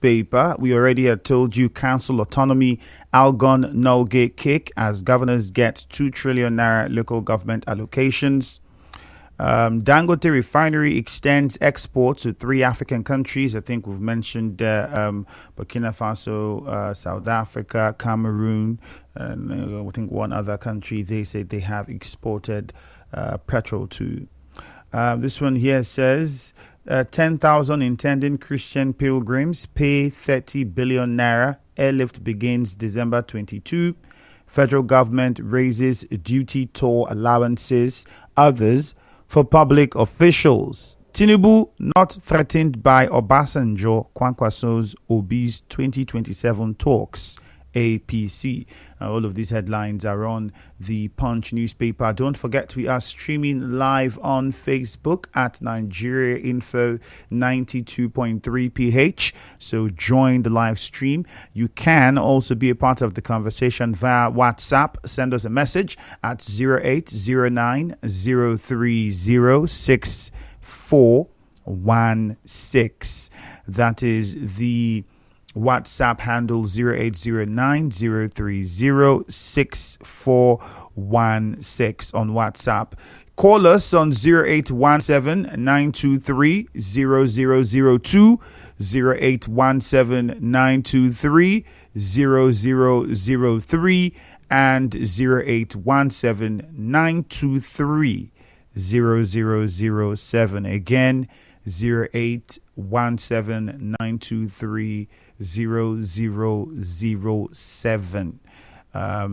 newspaper, we already had told you council autonomy, Algon Nolgate kick as governors get 2 trillion naira local government allocations. Dangote refinery extends exports to 3 African countries. I think we've mentioned Burkina Faso, South Africa, Cameroon, and I think one other country they say they have exported petrol to. This one here says 10,000 intending Christian pilgrims pay 30 billion naira. Airlift begins December 22. Federal government raises duty toll allowances. Others for public officials. Tinubu not threatened by Obasanjo, Kwankwaso's Obi's 2027 talks. APC. All of these headlines are on the Punch newspaper. Don't forget, we are streaming live on Facebook at Nigeria Info 92.3 PH. So join the live stream. You can also be a part of the conversation via WhatsApp. Send us a message at 0809 030 6416. That is the WhatsApp handle 0809 030 6416 on WhatsApp. Call us on 0817 923 0002, 0817 923 0003, and 0817 923 0007. Again, 0817 923 0007.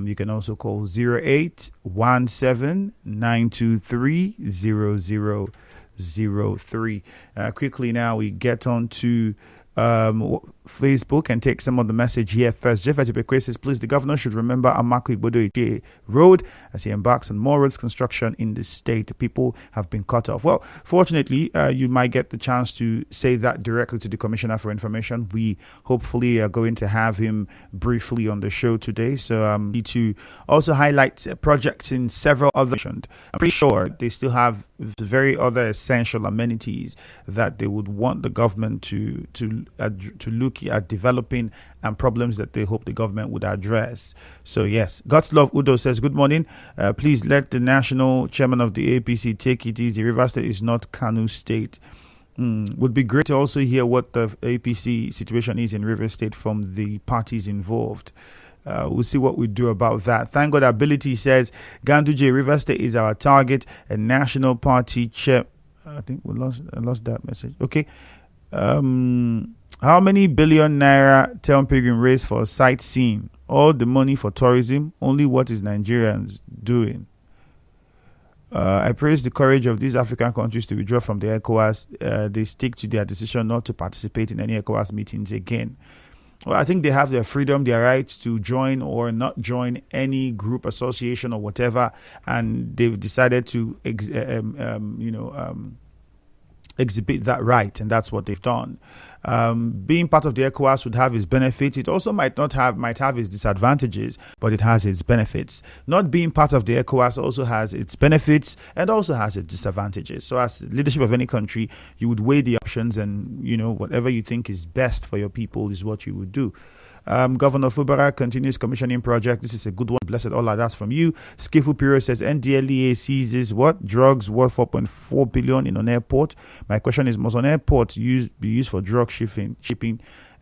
You can also call 0817 923 0003. Quickly now, we get on to Facebook and take some of the message here first. Jeff Ajibekwe says, please, the governor should remember Amako Igbodo Road as he embarks on more roads construction in the state. People have been cut off. Well, fortunately, you might get the chance to say that directly to the Commissioner for Information. We hopefully are going to have him briefly on the show today. So need to also highlight projects in several other. I'm pretty sure they still have very other essential amenities that they would want the government to look at developing and problems that they hope the government would address. So yes, God's Love Udo says, good morning. Please let the national chairman of the APC take it easy. Rivers State is not Kano State. Would be great to also hear what the APC situation is in Rivers State from the parties involved. We'll see what we do about that. Thank God Ability says, Ganduje, Rivers State is our target. A national party chair. I think we lost that message. Okay. How many billion naira Town Pilgrim raised for sightseeing? All the money for tourism. Only what is Nigerians doing? I praise the courage of these African countries to withdraw from the ECOWAS. They stick to their decision not to participate in any ECOWAS meetings again. Well, I think they have their freedom, their right to join or not join any group, association, or whatever, and they've decided to, exhibit that right, and that's what they've done. Being part of the ECOWAS would have its benefits. It also might have its disadvantages, but it has its benefits. Not being part of the ECOWAS also has its benefits and also has its disadvantages. So as leadership of any country, you would weigh the options, and whatever you think is best for your people is what you would do. Governor Fubara continues commissioning project. This is a good one. Blessed Allah, that's from you. Skifu Piro says NDLEA seizes what? Drugs worth 4.4 billion in an airport. My question is, must an airport be used for drug shipping?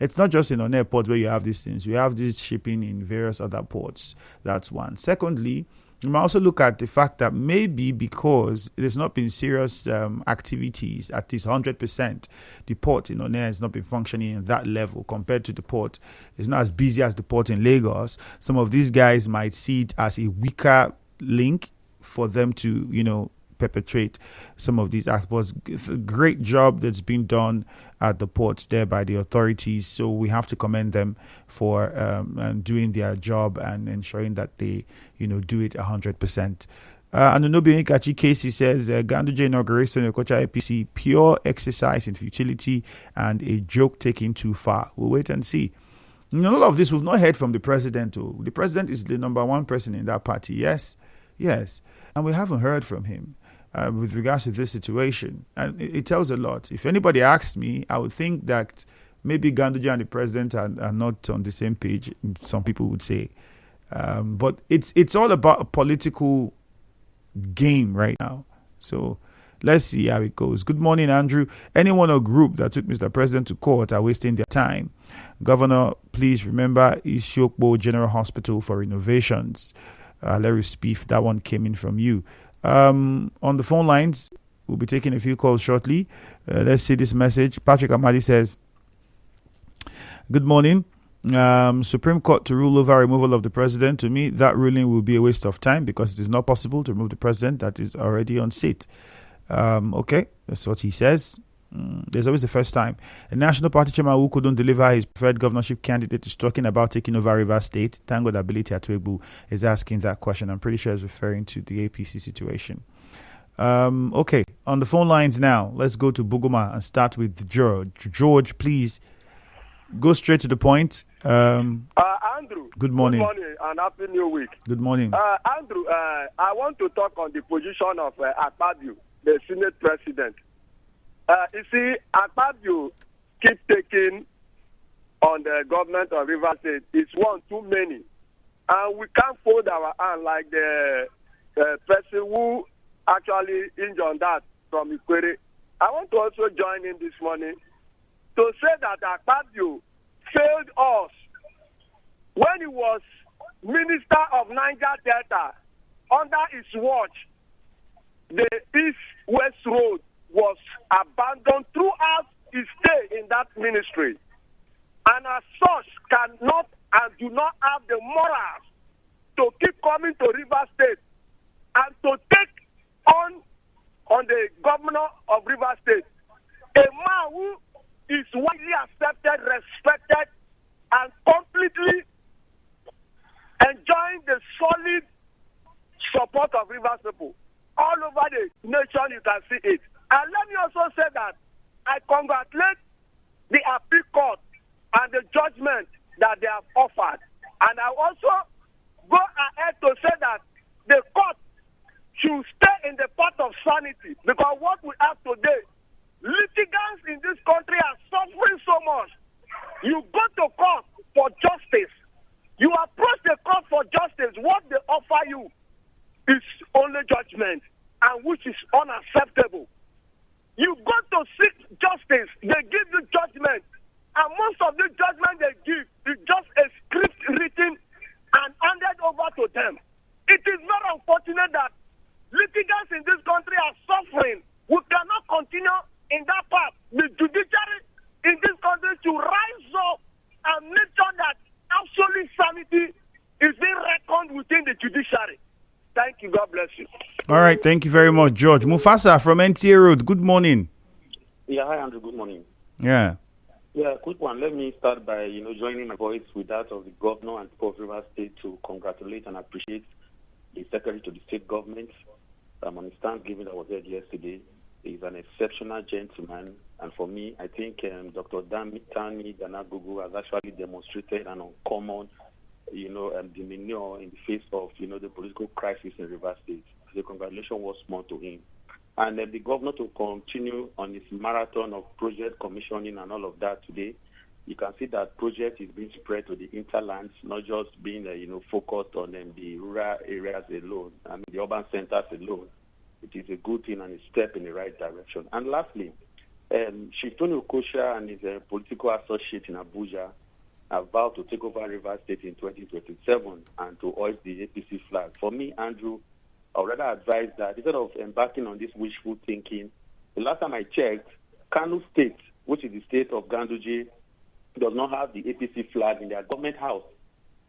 It's not just in an airport where you have these things. We have this shipping in various other ports. That's one. Secondly, you might also look at the fact that maybe because there's not been serious activities, at least 100%, the port in Onne has not been functioning at that level compared to the port. It's not as busy as the port in Lagos. Some of these guys might see it as a weaker link for them to, perpetrate some of these acts. But it's a great job that's been done at the ports there by the authorities. So we have to commend them for doing their job and ensuring that they, do it 100%. Anunobi Nkachi Casey says, Ganduje inauguration of Okocha APC, pure exercise in futility and a joke taken too far. We'll wait and see. All of this, we've not heard from the president. The president is the number one person in that party. Yes. And we haven't heard from him with regards to this situation. And it tells a lot. If anybody asks me, I would think that maybe Ganduje and the president are not on the same page, some people would say. But it's all about a political game right now. So let's see how it goes. Good morning, Andrew. Anyone or group that took Mr. President to court are wasting their time. Governor, please remember Isiokbo General Hospital for renovations. Larry Spieth, that one came in from you. On the phone lines, we'll be taking a few calls shortly. Let's see this message. Patrick Amadi says, good morning. Supreme Court to rule over removal of the president. To me, that ruling will be a waste of time because it is not possible to remove the president that is already on seat. Okay, that's what he says. There's always the first time. A national party chairman who couldn't deliver his preferred governorship candidate is talking about taking over Rivers State. Thank God Ability Atuegbu is asking that question. I'm pretty sure it's referring to the APC situation. Okay, on the phone lines now, let's go to Buguma and start with George. George, please go straight to the point. Andrew. Good morning. Good morning and happy new week. Good morning. Andrew, I want to talk on the position of Akpabio, the Senate president. You see, Akpabio keep taking on the government of Rivers State. It's one too many. And we can't fold our hand like the person who actually injured on that from Ikwere. I want to also join in this morning to say that Akpabio failed us when he was Minister of Niger Delta. Under his watch, the East-West Road was abandoned throughout his stay in that ministry. And as such, cannot and do not have the morals to keep coming to Rivers State and to take on the governor of Rivers State. A man who is widely accepted, respected, and completely enjoying the solid support of Rivers people. All over the nation, you can see it. And let me also say that I congratulate the appeal court and the judgment that they have offered. And I also go ahead to say that the court should stay in the path of sanity, because what we have today, litigants in this country are suffering so much. You go to court for justice. You approach the court for justice. What they offer you is only judgment, and which is unacceptable. You go to seek justice, they give you judgment, and most of the judgment they give is just a script written and handed over to them. It is very unfortunate that litigants in this country are suffering. We cannot continue in that path. The judiciary in this country to rise up and make sure that absolute sanity is being reckoned within the judiciary. Thank you. God bless you. All right. Thank you very much, George. Mufasa from NTA Road. Good morning. Yeah. Hi, Andrew. Good morning. Yeah. Yeah. Quick one. Let me start by, joining my voice with that of the governor and Port River State to congratulate and appreciate the secretary to the state government on his Thanksgiving that was held yesterday. He's an exceptional gentleman. And for me, I think Dr. Tani Danagugu has actually demonstrated an uncommon demeanor in the face of, the political crisis in Rivers State. The congratulations was more to him. And the governor to continue on his marathon of project commissioning and all of that today. You can see that project is being spread to the interlands, not just being, focused on the rural areas alone, the urban centers alone. It is a good thing and a step in the right direction. And lastly, Chief Tony Okosha and his political associate in Abuja are vowed to take over Rivers State in 2027 and to hoist the APC flag. For me, Andrew, I would rather advise that instead of embarking on this wishful thinking, the last time I checked, Kano State, which is the state of Ganduje, does not have the APC flag in their government house.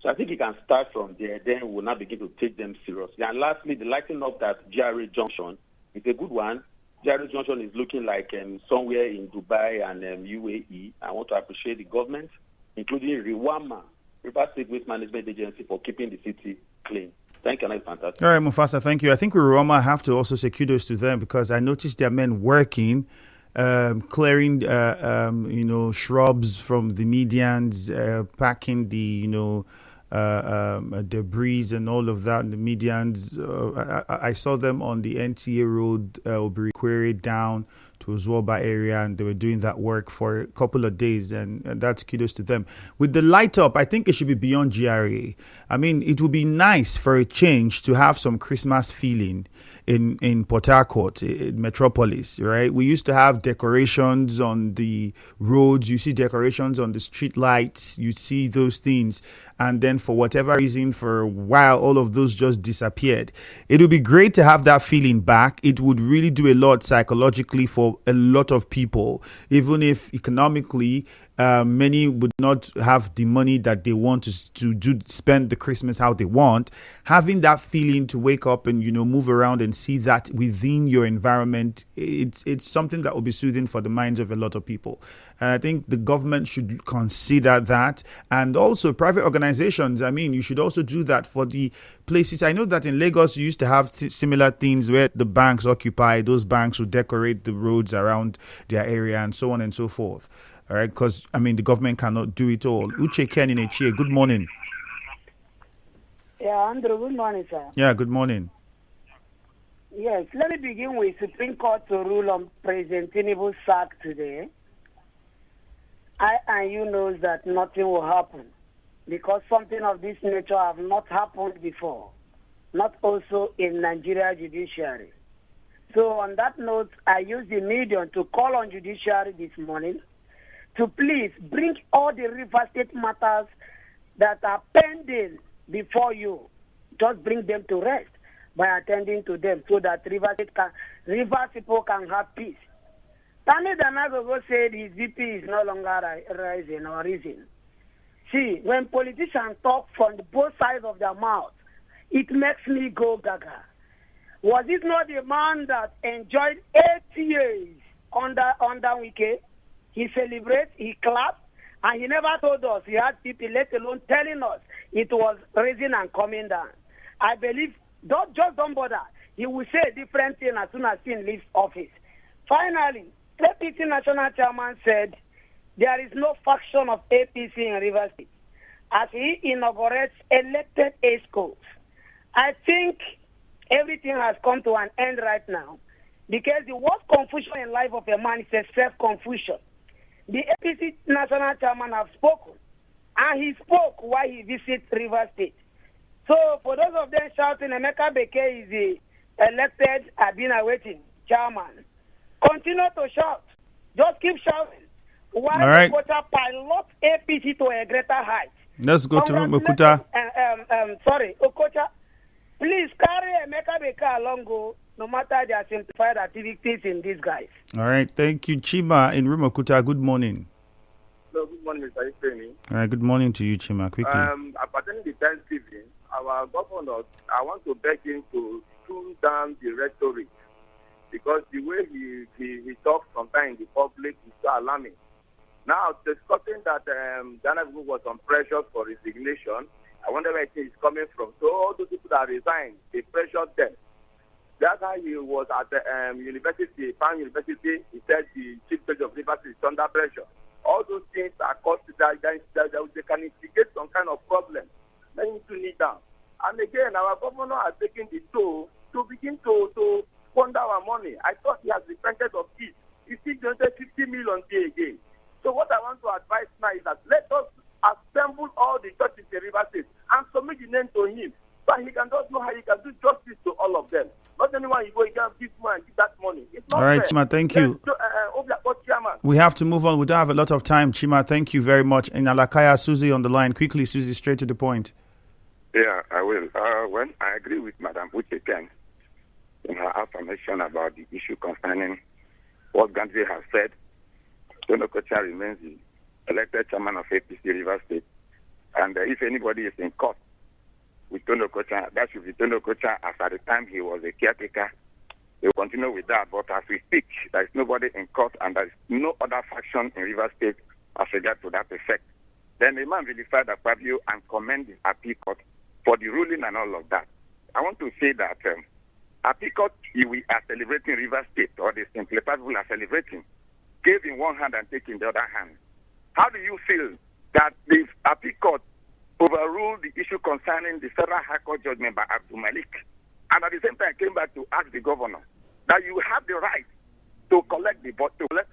So I think you can start from there, then we'll now begin to take them seriously. And lastly, the lighting up that GRA Junction is a good one. GRA Junction is looking like somewhere in Dubai and UAE. I want to appreciate the government, including Riwama, River State Waste Management Agency, for keeping the city clean. Thank you, and fantastic. All right, Mufasa, thank you. I think Riwama have to also say kudos to them, because I noticed their men working, clearing, shrubs from the medians, packing the, debris and all of that in the medians. I saw them on the NTA Road, Obirikwere down to Ozuoba area, and they were doing that work for a couple of days, and that's kudos to them. With the light up, I think it should be beyond GRA. I mean, it would be nice for a change to have some Christmas feeling in Port Harcourt, in Metropolis, right? We used to have decorations on the roads. You see decorations on the street lights. You see those things. And then for whatever reason, for a while, all of those just disappeared. It would be great to have that feeling back. It would really do a lot psychologically for a lot of people, even if economically, many would not have the money that they want to spend the Christmas how they want. Having that feeling to wake up and, move around and see that within your environment, it's something that will be soothing for the minds of a lot of people. And I think the government should consider that. And also private organizations, I mean, you should also do that for the places. I know that in Lagos, you used to have similar things where the banks occupy. Those banks would decorate the roads around their area and so on and so forth. All right, because, I mean, the government cannot do it all. Uche Ken in Echie, good morning. Yeah, Andrew, good morning, sir. Yeah, good morning. Yes, let me begin with Supreme Court to rule on President Tinubu's sack today. I and you know that nothing will happen because something of this nature have not happened before, not also in Nigeria judiciary. So on that note, I use the medium to call on judiciary this morning to please bring all the River State matters that are pending before you. Just bring them to rest by attending to them so that River people can have peace. Tani Danagogo said his VP is no longer rising or risen. See, when politicians talk from both sides of their mouth, it makes me go gaga. Was it not the man that enjoyed 8 years under Wike? He celebrates, he claps, and he never told us he had people, let alone telling us it was rising and coming down. I believe, don't bother. He will say a different thing as soon as he leaves office. Finally, APC National Chairman said there is no faction of APC in Rivers State as he inaugurates elected ESCOs. I think everything has come to an end right now because the worst confusion in life of a man is a self-confusion. The APC National Chairman have spoken, and he spoke while he visited Rivers State. So for those of them shouting, Emeka Beke is the elected, I've been awaiting chairman. Continue to shout. Just keep shouting. While all right. Okocha pilot APC to a greater height. Let's go to Mukuta. Okocha, please carry Emeka Beke along, no matter their simplified activities in these guys. All right. Thank you, Chima in Rumokuta. Good morning. Hello, good morning, Mr. Ifemi. All right. Good morning to you, Chima. Quickly. Appertaining the Thanksgiving, our governor, I want to beg him to tune down the rhetoric because the way he talks sometimes in the public is so alarming. Now, discussing that Dana was on pressure for resignation, I wonder where it is coming from. So all those people that resigned, they pressured them. That guy, he was at the university, Pan University. He said the chief judge of Rivers is under pressure. All those things are caused that they can instigate some kind of problem. Let him to kneel down. And again, our governor has taken the toll to begin to squander our money. I thought he has repented of this. He still donated 50 million again. So what I want to advise now is that let us assemble all the churches in Rivers State and submit the name to him so he can just know how he can do justice to all of them. Not anyone you go, you can give money and give that money. It's not all right, fair. Chima, thank you. We have to move on. We don't have a lot of time. Chima, thank you very much. In Alakaya, Susie on the line. Quickly, Susie, straight to the point. Yeah, I will. When I agree with Madam Uche Ken in her affirmation about the issue concerning what Gandhi has said, Tono Okocha remains the elected chairman of APC Rivers State. And if anybody is in court with Tono Okocha, that should be Tono Okocha as at the time he was a caretaker. They will continue with that. But as we speak, there is nobody in court and there is no other faction in Rivers State as regard to that effect. Then the man vilified Akpabio and commend the appeal court for the ruling and all of that. I want to say that appeal court, we are celebrating Rivers State, or the simplified people are celebrating, gave in one hand and take in the other hand. How do you feel that the appeal court overruled the issue concerning the Federal High Court judgment by Abdul Malik, and at the same time came back to ask the governor that you have the right to collect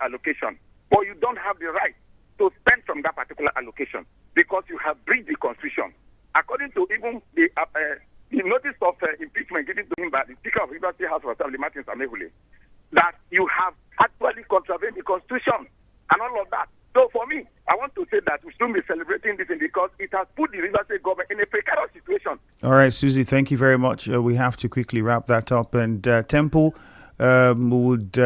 allocation, but you don't have the right to spend from that particular allocation because you have breached the Constitution. According to even the notice of impeachment given to him by the Speaker of the University House of Assembly, Martin Samehule, that you have actually contravened the Constitution and all of that. So for me, I want to say that we shouldn't be celebrating this because it has put the River State government in a precarious situation. All right, Susie, thank you very much. We have to quickly wrap that up. And Temple would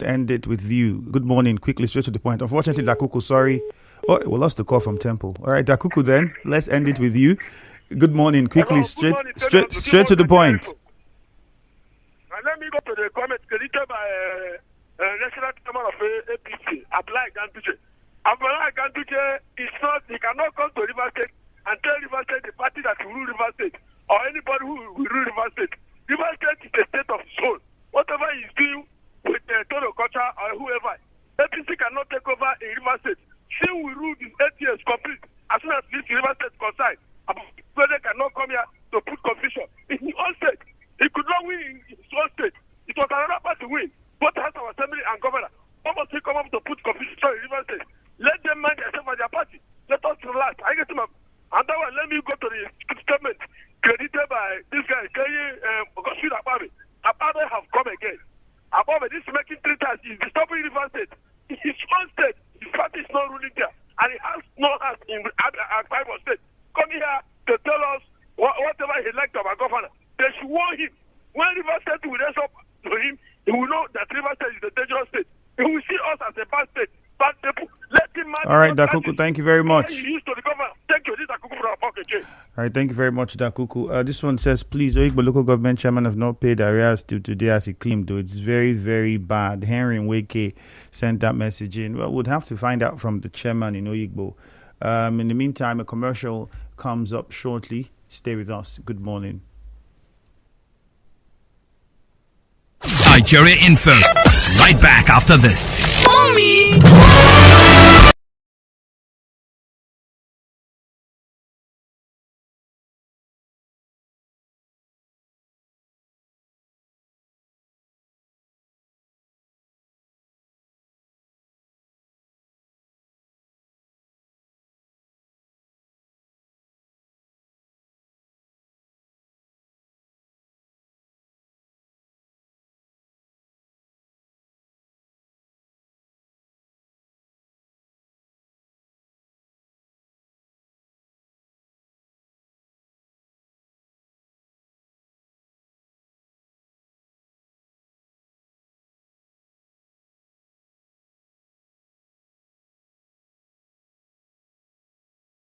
end it with you. Good morning, quickly, straight to the point. Unfortunately, Dakuku, sorry. Oh, we lost the call from Temple. All right, Dakuku, then let's end it with you. Good morning, quickly, Hello, straight to the point. Let me go to the comment created by National Chairman of APC, Abdullahi Ganduje. Abdullahi Ganduje is not, he cannot come to River State and tell River State the party that will rule River State or anybody who will rule River State. River State is a state of its own. Whatever he's doing with Tono Kocha or whoever, APC cannot take over in River State. She will rule in 8 years complete. As soon as this River State concerned, President cannot come here to put confusion in his own state. He could not win in his own state. It was another party win. Both House of Assembly and Governor. Why must he come up to put confusion in River State? Let them mind themselves and their party. Let us relax. I get him up. And that one, let me go to the statement credited by this guy, Godswill Akpabio. Akpabio have come again. Akpabio, this making 3 times. He's disturbing River State. In his own state, his party is not ruling there. And he has no hands in Akpabio State. Come here to tell us whatever he liked about governor. They should warn him. When River State will raise up to him, he will know that River State is a dangerous state. He will see us as a bad state, bad people. Let him manage. All right, Dakuku, thank you very much. He used to the governor. Thank you. This is Dakuku from Apoke. All right, thank you very much, Dakuku. This one says, please, Oyigbo local government chairman have not paid arrears till today as he claimed, though. It's very, very bad. Henry Nweke sent that message in. Well, we'll have to find out from the chairman in Oyigbo. In the meantime, a commercial comes up shortly. Stay with us. Good morning. Nigeria Info. Right back after this. Mommy!